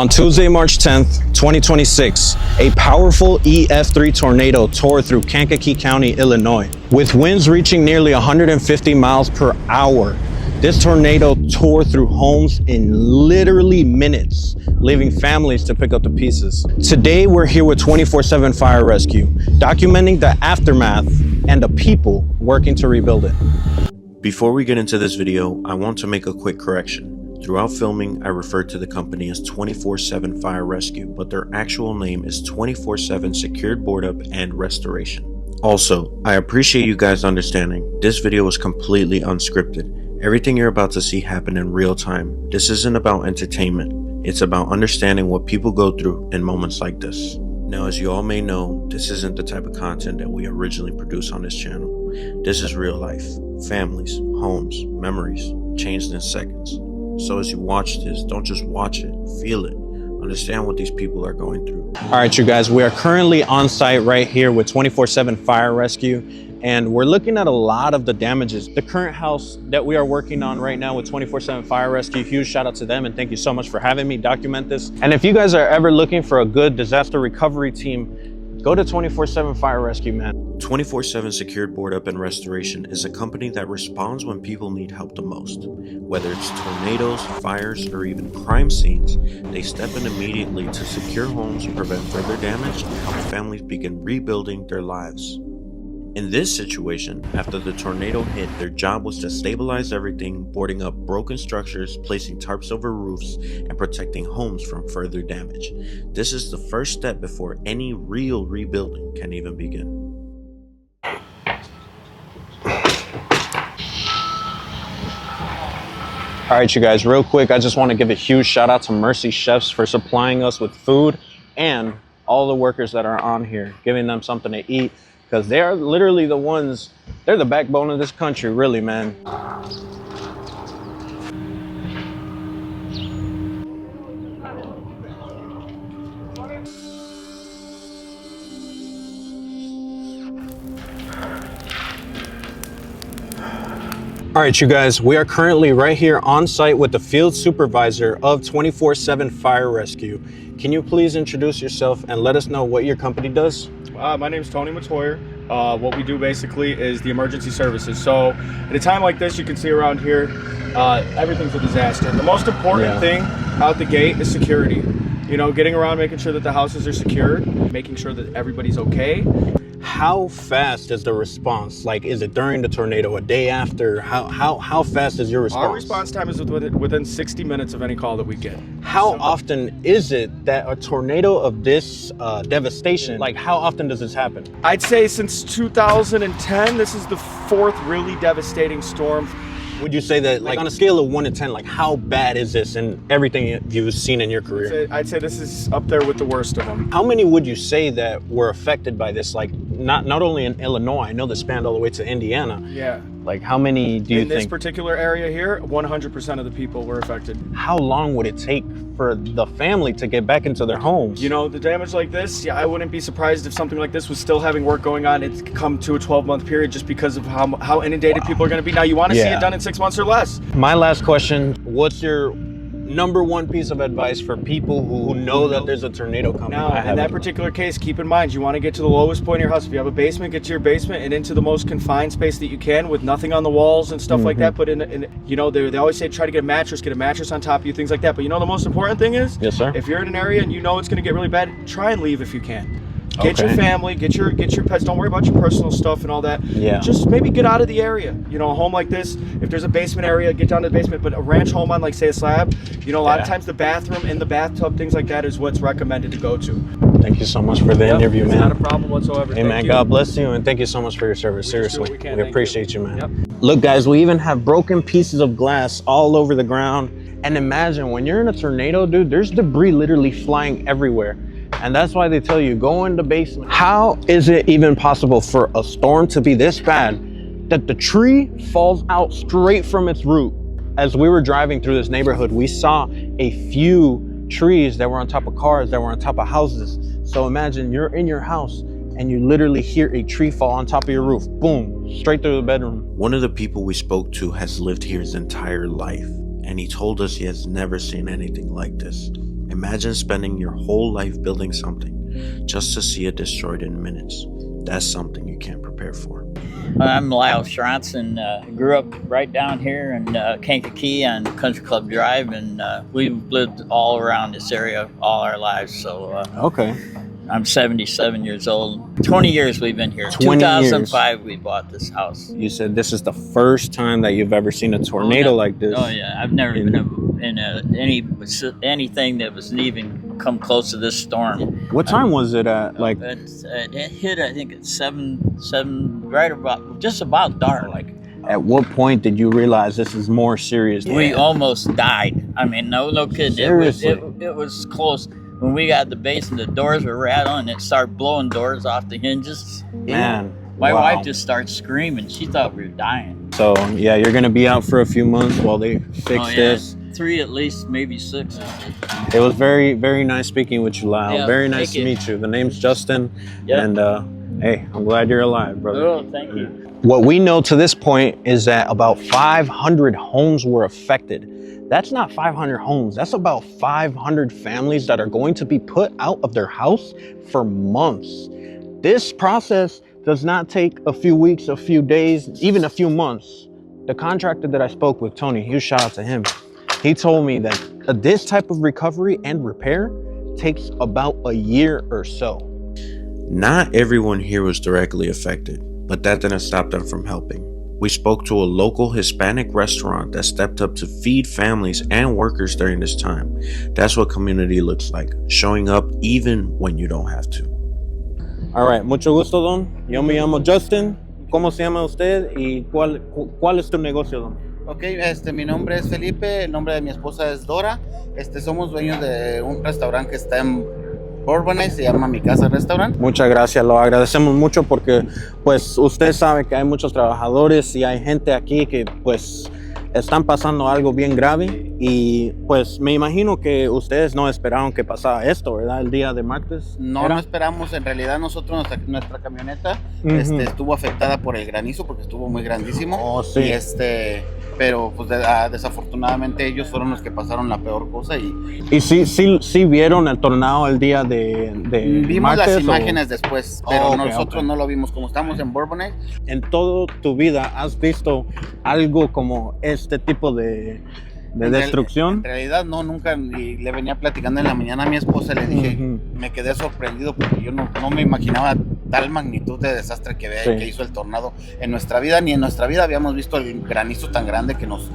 On Tuesday, March 10th, 2026, a powerful EF-3 tornado tore through Kankakee County, Illinois. With winds reaching nearly 150 miles per hour, this tornado tore through homes in literally minutes, leaving families to pick up the pieces. Today, we're here with 24/7 Fire Rescue, documenting the aftermath and the people working to rebuild it. Before we get into this video, I want to make a quick correction. Throughout filming, I referred to the company as 24/7 Fire Rescue, but their actual name is 24/7 Secured Board Up and Restoration. Also, I appreciate you guys understanding. This video was completely unscripted. Everything you're about to see happen in real time. This isn't about entertainment. It's about understanding what people go through in moments like this. Now, as you all may know, this isn't the type of content that we originally produce on this channel. This is real life. Families, homes, memories, changed in seconds. So as you watch this, don't just watch it, feel it. Understand what these people are going through. All right, you guys, we are currently on site right here with 24/7 Fire Rescue, and we're looking at a lot of the damages. The current house that we are working on right now with 24/7 Fire Rescue, huge shout out to them, and thank you so much for having me document this. And if you guys are ever looking for a good disaster recovery team, go to 24/7 Fire Rescue, man. 24/7 Secured Board Up and Restoration is a company that responds when people need help the most. Whether it's tornadoes, fires, or even crime scenes, they step in immediately to secure homes, prevent further damage, and help families begin rebuilding their lives. In this situation, after the tornado hit, their job was to stabilize everything, boarding up broken structures, placing tarps over roofs, and protecting homes from further damage. This is the first step before any real rebuilding can even begin. All right, you guys, real quick, I just want to give a huge shout out to Mercy Chefs for supplying us with food and all the workers that are on here, giving them something to eat, because they are literally the ones, they're the backbone of this country, really, man. All right, you guys, we are currently right here on site with the field supervisor of 24/7 Fire Rescue. Can you please introduce yourself and let us know what your company does? My name is Tony Matoyer. What we do basically is the emergency services. So at a time like this, you can see around here, everything's a disaster. The most important thing out the gate is security. You know, getting around, making sure that the houses are secured, making sure that everybody's okay. How fast is the response? Like, is it during the tornado, a day after? How fast is your response? Our response time is within 60 minutes of any call that we get. How often is it that a tornado of this devastation, like how often does this happen? I'd say since 2010, this is the fourth really devastating storm. Would you say that, like, on a scale of 1 to 10, like, how bad is this in everything you've seen in your career? I'd say this is up there with the worst of them. How many would you say that were affected by this? Like, not only in Illinois, I know this spanned all the way to Indiana. Yeah. Like, how many do you think? In this particular area here, 100% of the people were affected. How long would it take for the family to get back into their homes? You know, the damage like this, yeah, I wouldn't be surprised if something like this was still having work going on. It's come to a 12-month period just because of how inundated people are going to be. Now, you want to see it done in 6 months or less. My last question, what's your number one piece of advice for people who know that there's a tornado coming? Now, in that particular case, keep in mind, you want to get to the lowest point of your house. If you have a basement, get to your basement and into the most confined space that you can with nothing on the walls and stuff like that. But you know, they always say try to get a mattress on top of you, things like that. But you know, the most important thing is, yes, sir, if you're in an area and you know it's going to get really bad, try and leave if you can. Get your family, get your pets. Don't worry about your personal stuff and all that. Yeah. Just maybe get out of the area. You know, a home like this, if there's a basement area, get down to the basement. But a ranch home on, like, say, a slab, you know, a lot of times the bathroom and the bathtub, things like that, is what's recommended to go to. Thank you so much for the interview, man. It's not a problem whatsoever. Hey, man, God bless you, and thank you so much for your service. Seriously, we appreciate you, man. Yep. Look, guys, we even have broken pieces of glass all over the ground. And imagine when you're in a tornado, dude, there's debris literally flying everywhere. And that's why they tell you, go in the basement. How is it even possible for a storm to be this bad that the tree falls out straight from its root? As we were driving through this neighborhood, we saw a few trees that were on top of cars, that were on top of houses. So imagine you're in your house and you literally hear a tree fall on top of your roof. Boom, straight through the bedroom. One of the people we spoke to has lived here his entire life, and he told us he has never seen anything like this. Imagine spending your whole life building something just to see it destroyed in minutes. That's something you can't prepare for. I'm Lyle Schrantz and grew up right down here in Kankakee on Country Club Drive, and we've lived all around this area all our lives. So Okay. I'm 77 years old. 20 years we've been here. 20 2005 we bought this house. You said this is the first time that you've ever seen a tornado like this. Oh yeah, I've never been in anything that was even come close to this storm. What time was it at? Like, It hit, I think, at seven, right about, just about dark. at what point did you realize this is more serious? We almost died. I mean, no kidding. Seriously? It was close. When we got to the basement, the doors were rattling. It started blowing doors off the hinges. Man, My wow. wife just started screaming. She thought we were dying. So yeah, you're gonna be out for a few months while they fix this. 3 at least, maybe 6. It was very, very nice speaking with you, Lyle. Yeah, Very nice thank to you. meet you. The name's Justin, Yep. and hey, I'm glad you're alive, brother. Oh, thank you. What we know to this point is that about 500 homes were affected. That's not 500 homes. That's about 500 families that are going to be put out of their house for months. This process does not take a few weeks, a few days, even a few months. The contractor that I spoke with, Tony, huge shout out to him. He told me that this type of recovery and repair takes about a year or so. Not everyone here was directly affected, but that didn't stop them from helping. We spoke to a local Hispanic restaurant that stepped up to feed families and workers during this time. That's what community looks like, showing up even when you don't have to. All right, mucho gusto, don. Yo me llamo Justin. ¿Cómo se llama usted y cuál es tu negocio, don? Ok, mi nombre es Felipe, el nombre de mi esposa es Dora. Somos dueños de un restaurante que está en Bourbonnais, se llama Mi Casa Restaurant. Muchas gracias, lo agradecemos mucho porque pues usted sabe que hay muchos trabajadores y hay gente aquí que pues están pasando algo bien grave y pues me imagino que ustedes no esperaron que pasara esto, ¿verdad? El día de martes. No esperamos, en realidad nosotros, nuestra camioneta estuvo afectada por el granizo porque estuvo muy grandísimo. Oh, sí. Y pero pues desafortunadamente ellos fueron los que pasaron la peor cosa ¿Y sí vieron el tornado el día de vimos martes, las imágenes después, pero ok, nosotros ok. no lo vimos. Como estamos en Bourbonnais, ¿En toda tu vida has visto algo como este tipo de destrucción? En realidad no, nunca. Y le venía platicando en la mañana a mi esposa, le dije, me quedé sorprendido porque yo no me imaginaba tal magnitud de desastre que hizo el tornado en nuestra vida. Ni en nuestra vida habíamos visto el granizo tan grande que nos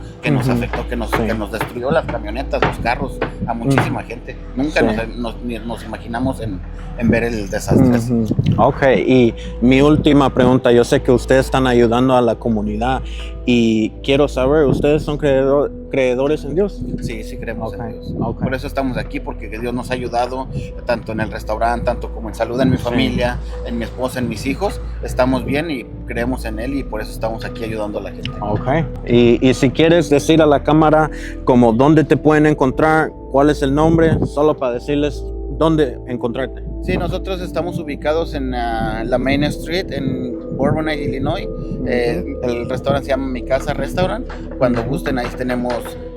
afectó, que nos destruyó las camionetas, los carros, a muchísima gente. Nunca nos imaginamos en ver el desastre así. Ok, y mi última pregunta, yo sé que ustedes están ayudando a la comunidad y quiero saber, ¿ustedes son creedores en Dios? Sí, creemos en Dios. Ok. Por eso estamos aquí, porque Dios nos ha ayudado tanto en el restaurante, tanto como en salud en mi familia, en mi esposa, en mis hijos. Estamos bien y creemos en Él y por eso estamos aquí ayudando a la gente. Ok, y si quieres decir a la cámara como dónde te pueden encontrar, cuál es el nombre, solo para decirles dónde encontrarte. Sí, nosotros estamos ubicados en la Main Street en Bourbonnais, Illinois. El restaurante se llama Mi Casa Restaurant. Cuando gusten, ahí tenemos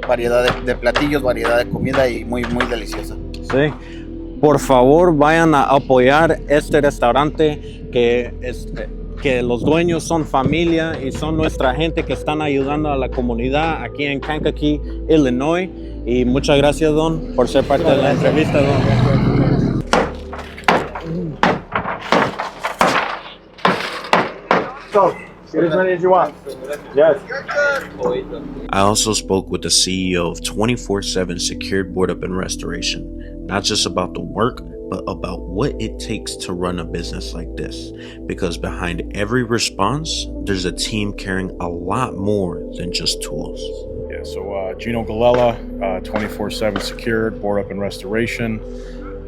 variedad de platillos, variedad de comida y muy, muy deliciosa. Sí, por favor vayan a apoyar este restaurante que los dueños son familia y son nuestra gente que están ayudando a la comunidad aquí en Kankakee, Illinois. Y muchas gracias, don, por ser parte de la entrevista, don. Get as many as you want. Yes. I also spoke with the CEO of 24/7 Secured Board Up and Restoration, not just about the work, but about what it takes to run a business like this. Because behind every response, there's a team carrying a lot more than just tools. Yeah, so Gino Galella, 24/7 Secured, Board Up and Restoration.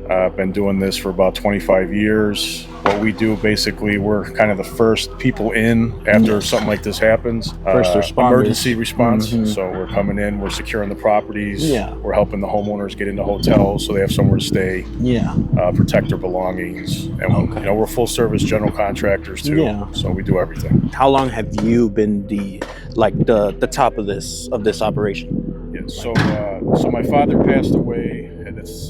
I've been doing this for about 25 years. What we do, basically, we're kind of the first people in after something like this happens. First responders. Emergency response. So we're coming in, we're securing the properties. Yeah. We're helping the homeowners get into hotels so they have somewhere to stay. Yeah. Protect their belongings. And we're full service general contractors too. Yeah. So we do everything. How long have you been the top of this operation? Yeah, so my father passed away at the It's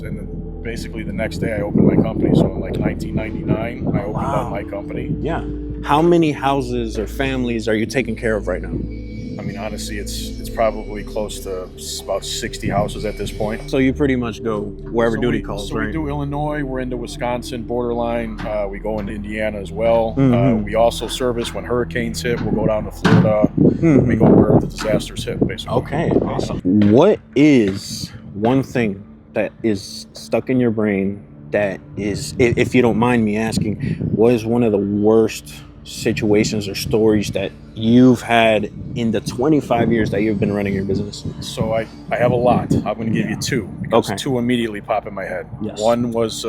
basically the next day I opened my company. So in like 1999, I opened up my company. Yeah. How many houses or families are you taking care of right now? I mean, honestly, it's probably close to about 60 houses at this point. So you pretty much go wherever duty calls, so right? we do Illinois, we're into Wisconsin borderline, we go into Indiana as well. We also service when hurricanes hit, we'll go down to Florida. We go where the disasters hit, basically. Okay, awesome. What is one thing that is stuck in your brain that is, if you don't mind me asking, what is one of the worst situations or stories that you've had in the 25 years that you've been running your business? So I have a lot. I'm going to give you two, because two immediately pop in my head. Yes. One was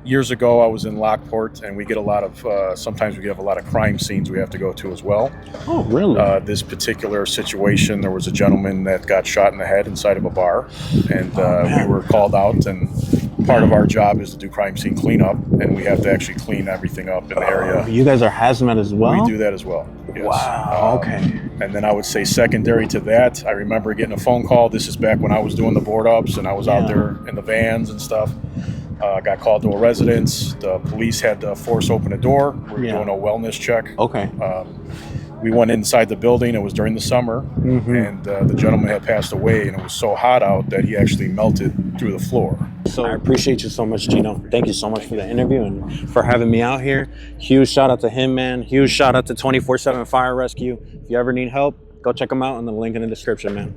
years ago, I was in Lockport, and we get a lot of, sometimes we have a lot of crime scenes we have to go to as well. Oh, really? This particular situation, there was a gentleman that got shot in the head inside of a bar, and we were called out, and part of our job is to do crime scene cleanup, and we have to actually clean everything up in the area. You guys are hazmat as well? We do that as well. Yes. Wow, okay. And then I would say secondary to that, I remember getting a phone call. This is back when I was doing the board ups, and I was out there in the vans and stuff. Got called to a residence. The police had to force open a door. We were doing a wellness check. Okay. We went inside the building. It was during the summer, and the gentleman had passed away, and it was so hot out that he actually melted through the floor. So I appreciate you so much, Gino. Thank you so much for the interview and for having me out here. Huge shout out to him, man. Huge shout out to 24/7 Fire Rescue. If you ever need help, go check them out on the link in the description, man.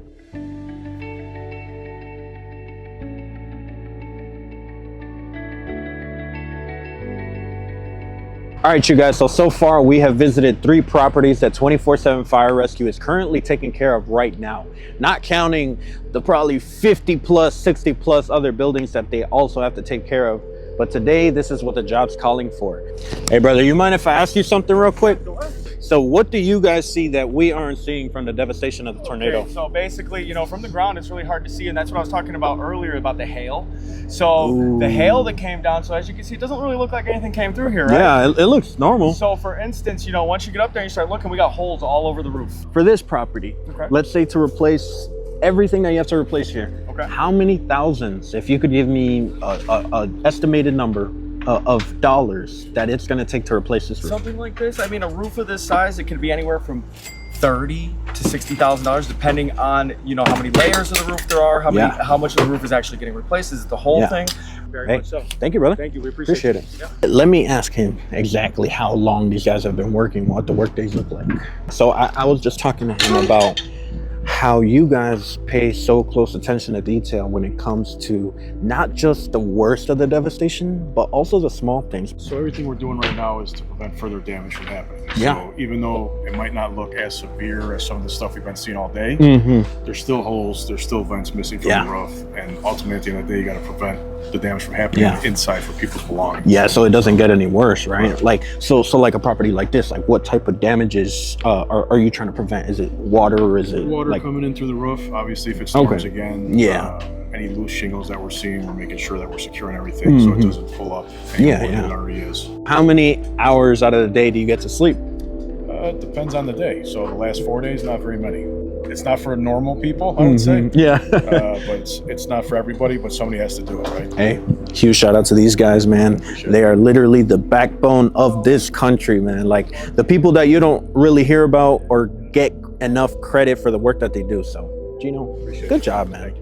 All right, you guys, so far we have visited 3 properties that 24/7 Fire Rescue is currently taking care of right now, not counting the probably 50 plus, 60 plus other buildings that they also have to take care of. But today, this is what the job's calling for. Hey, brother, you mind if I ask you something real quick? So what do you guys see that we aren't seeing from the devastation of the tornado? Okay, so basically, you know, from the ground, it's really hard to see, and that's what I was talking about earlier about the hail. So the hail that came down, so as you can see, it doesn't really look like anything came through here, right? Yeah, it looks normal. So for instance, you know, once you get up there and you start looking, we got holes all over the roof. For this property, let's say to replace everything that you have to replace here, how many thousands, if you could give me a estimated number of dollars that it's going to take to replace this roof? Something like this, I mean, a roof of this size, it could be anywhere from $30,000 to $60,000, depending on, you know, how many layers of the roof there are, how much of the roof is actually getting replaced. Is it the whole thing? Very much so. Thank you, brother. Thank you. We appreciate it. Yeah. Let me ask him exactly how long these guys have been working, what the work days look like. So I was just talking to him about how you guys pay so close attention to detail when it comes to not just the worst of the devastation, but also the small things. So everything we're doing right now is to prevent further damage from happening. Yeah. So even though it might not look as severe as some of the stuff we've been seeing all day, there's still holes, there's still vents missing from the roof, and ultimately at the end of the day, you got to prevent the damage from happening inside for people's belongings. Yeah, so it doesn't get any worse, right? Like, so like a property like this, like what type of damages are you trying to prevent? Is it water, or is it water like coming in through the roof? Obviously, if it storms again, any loose shingles that we're seeing, we're making sure that we're securing everything so it doesn't pull up any more than it already is. How many hours out of the day do you get to sleep? It depends on the day. So the last 4 days, not very many. It's not for normal people, I would say. Yeah. But it's not for everybody, but somebody has to do it, right? Hey, huge shout out to these guys, man. They are literally the backbone of this country, man. Like the people that you don't really hear about or get enough credit for the work that they do. So, Gino, good job, man.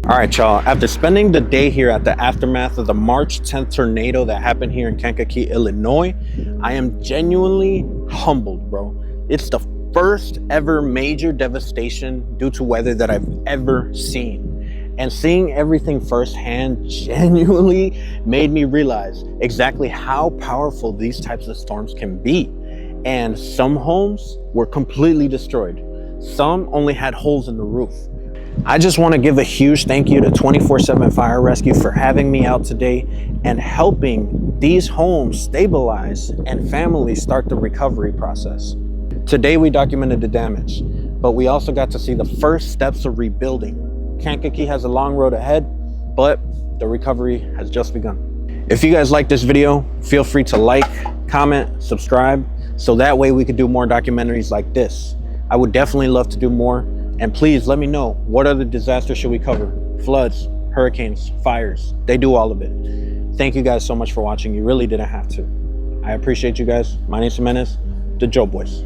All right, y'all. After spending the day here at the aftermath of the March 10th tornado that happened here in Kankakee, Illinois, I am genuinely humbled, bro. It's the first ever major devastation due to weather that I've ever seen. And seeing everything firsthand genuinely made me realize exactly how powerful these types of storms can be. And some homes were completely destroyed. Some only had holes in the roof. I just want to give a huge thank you to 24/7 Fire Rescue for having me out today and helping these homes stabilize and families start the recovery process. Today we documented the damage, but we also got to see the first steps of rebuilding. Kankakee has a long road ahead, but the recovery has just begun. If you guys like this video, feel free to like, comment, subscribe, so that way we could do more documentaries like this. I would definitely love to do more. And please let me know, what other disasters should we cover? Floods, hurricanes, fires. They do all of it. Thank you guys so much for watching. You really didn't have to. I appreciate you guys. My name's Jimenez, the Joe Boys.